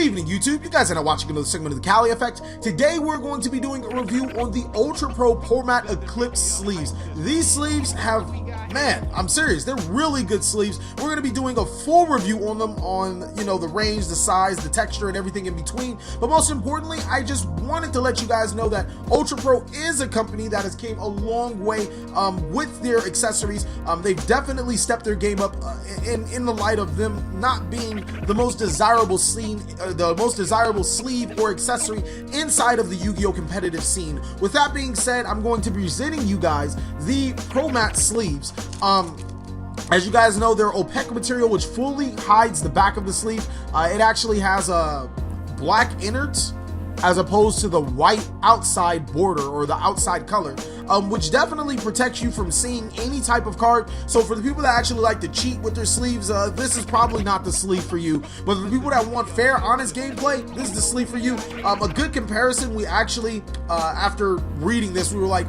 evening, YouTube. You guys are now watching another segment of the TheCaliEffect. Today, we're going to be doing a review on the Ultra Pro Pro Matte Eclipse sleeves. These sleeves have, man, I'm serious, they're really good sleeves. We're going to be doing a full review on them, on, you know, the range, the size, the texture, and everything in between. But most importantly, I just wanted to let you guys know that Ultra Pro is a company that has came a long way with their accessories. They've definitely stepped their game up in the light of them not being the most desirable sleeve or accessory inside of the Yu-Gi-Oh! Competitive scene. With that being said, I'm going to be presenting you guys the Pro Matte sleeves. As you guys know, they're opaque material which fully hides the back of the sleeve. It actually has black innards as opposed to the white outside border or the outside color, which definitely protects you from seeing any type of card. So for the people that actually like to cheat with their sleeves, this is probably not the sleeve for you. But for the people that want fair, honest gameplay, this is the sleeve for you. A good comparison, we actually, after reading this, we were like,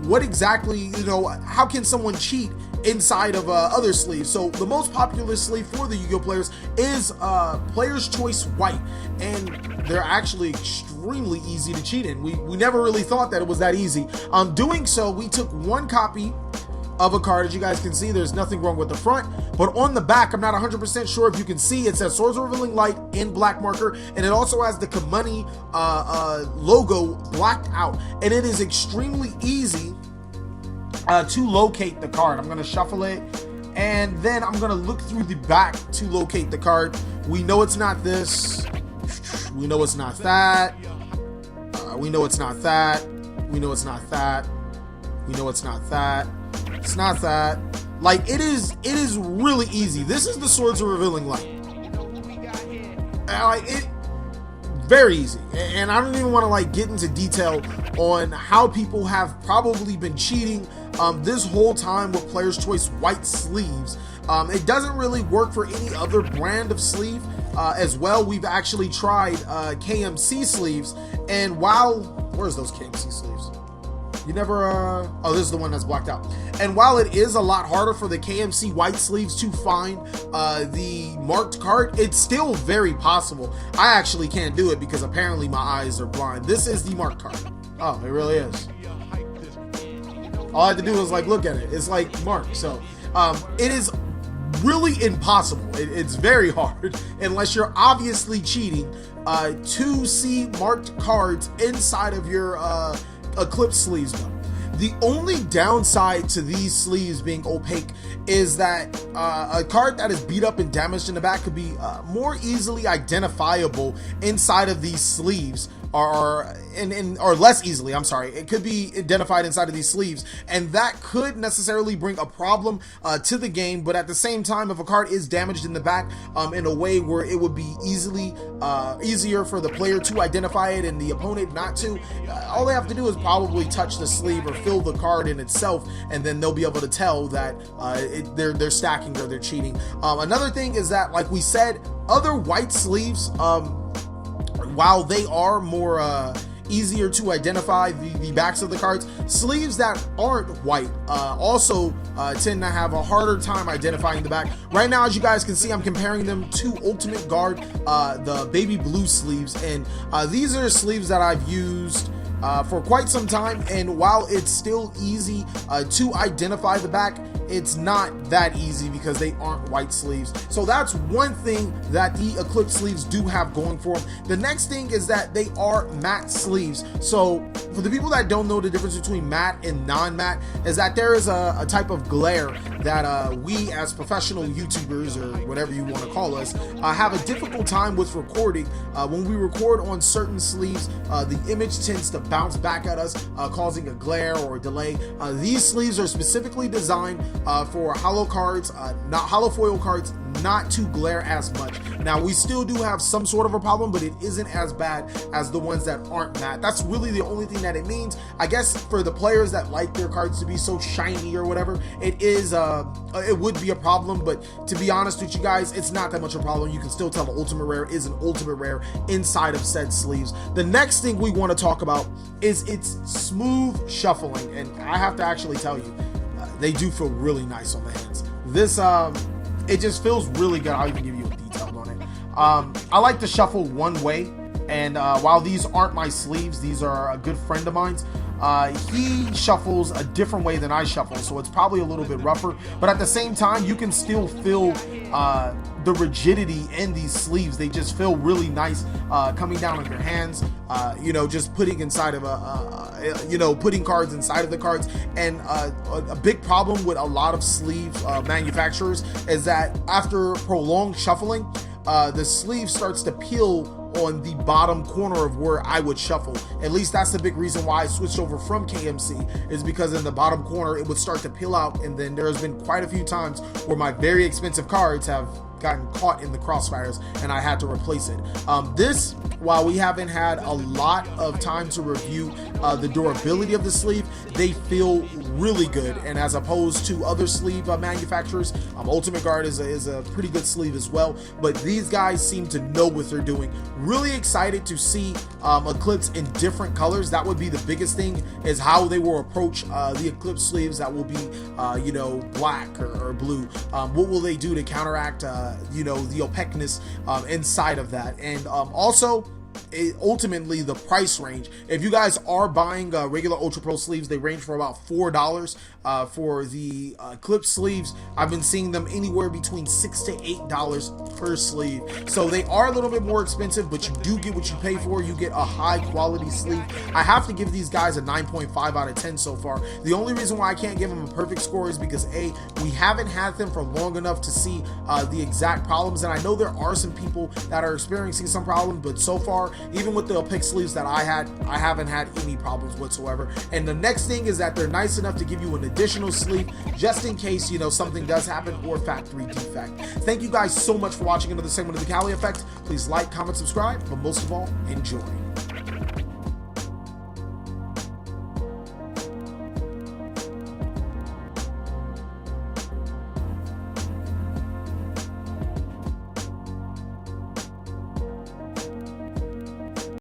what exactly, you know, how can someone cheat inside of other sleeves? So the most popular sleeve for the Yu-Gi-Oh players is Player's Choice White, and they're actually extremely easy to cheat in. We never really thought that it was that easy. Doing so, we took one copy of a card. As you guys can see, there's nothing wrong with the front, but on the back, I'm not 100% sure if you can see, it says Swords of Revealing Light in black marker, and it also has the Kamani logo blacked out, and it is extremely easy to locate the card. I'm going to shuffle it, and then I'm going to look through the back to locate the card. We know it's not this. We know it's not that. We know it's not that. We know it's not that. We know it's not that. It's not that. Like, it is really easy. This is the Swords of Revealing Light. Very easy. And I don't even want to like get into detail on how people have probably been cheating this whole time with Player's Choice White sleeves. It doesn't really work for any other brand of sleeve as well. We've actually tried KMC sleeves, and while, where's those KMC sleeves? You never, oh, this is the one that's blacked out. And while it is a lot harder for the KMC white sleeves to find the marked card, it's still very possible. I actually can't do it because apparently my eyes are blind. This is the marked card. Oh, it really is. All I had to do was like look at it. It's like marked. So it is really impossible. It's very hard unless you're obviously cheating to see marked cards inside of your Eclipse sleeves though. The only downside to these sleeves being opaque is that a card that is beat up and damaged in the back could be more easily identifiable inside of these sleeves, or less easily, I'm sorry. It could be identified inside of these sleeves, and that could necessarily bring a problem to the game. But at the same time, if a card is damaged in the back in a way where it would be easier for the player to identify it and the opponent not to, all they have to do is probably touch the sleeve or fill the card in itself, and then they'll be able to tell that they're stacking or they're cheating. Another thing is that, like we said, other white sleeves, while they are more easier to identify the backs of the cards, sleeves that aren't white also tend to have a harder time identifying the back. Right now, as you guys can see, I'm comparing them to Ultimate Guard, the baby blue sleeves, and these are sleeves that I've used for quite some time, and while it's still easy to identify the back, it's not that easy because they aren't white sleeves. So that's one thing that the Eclipse sleeves do have going for them. The next thing is that they are matte sleeves. So for the people that don't know the difference between matte and non-matte, is that there is a type of glare that we as professional YouTubers, or whatever you want to call us, have a difficult time with recording. When we record on certain sleeves, the image tends to bounce back at us, causing a glare or a delay. These sleeves are specifically designed for hollow cards, not hollow foil cards, not to glare as much. Now, we still do have some sort of a problem, but it isn't as bad as the ones that aren't matte. That's really the only thing that it means. I guess for the players that like their cards to be so shiny or whatever, it would be a problem, but to be honest with you guys, it's not that much of a problem. You can still tell the ultimate rare is an ultimate rare inside of said sleeves. The next thing we want to talk about is its smooth shuffling, and I have to actually tell you, they do feel really nice on the hands. This it just feels really good. I'll even give you a detail on it. I like to shuffle one way. And while these aren't my sleeves, these are a good friend of mine's. He shuffles a different way than I shuffle, so it's probably a little bit rougher. But at the same time, you can still feel the rigidity in these sleeves. They just feel really nice coming down on your hands. You know, just putting inside of you know, putting cards inside of the cards. And a big problem with a lot of sleeve manufacturers is that after prolonged shuffling, the sleeve starts to peel on the bottom corner of where I would shuffle. At least that's the big reason why I switched over from KMC, is because in the bottom corner it would start to peel out, and then there's been quite a few times where my very expensive cards have gotten caught in the crossfires and I had to replace it. This, while we haven't had a lot of time to review the durability of the sleeve, they feel really good. And as opposed to other sleeve manufacturers, Ultimate Guard is a pretty good sleeve as well, but these guys seem to know what they're doing. Really excited to see Eclipse in different colors. That would be the biggest thing, is how they will approach the Eclipse sleeves that will be you know, black or blue. What will they do to counteract you know, the opaqueness inside of that? And also, ultimately the price range. If you guys are buying regular Ultra Pro sleeves, they range for about $4 for the Eclipse sleeves. I've been seeing them anywhere between $6 to $8 per sleeve, so they are a little bit more expensive, but you do get what you pay for. You get a high quality sleeve. I have to give these guys a 9.5 out of 10 so far. The only reason why I can't give them a perfect score is because we haven't had them for long enough to see the exact problems, and I know there are some people that are experiencing some problems, but so far, even with the opaque sleeves that I haven't had any problems whatsoever. And the next thing is that they're nice enough to give you an additional sleeve just in case, you know, something does happen or factory defect. Thank you guys so much for watching another segment of the Cali Effect. Please like, comment, subscribe, but most of all, enjoy.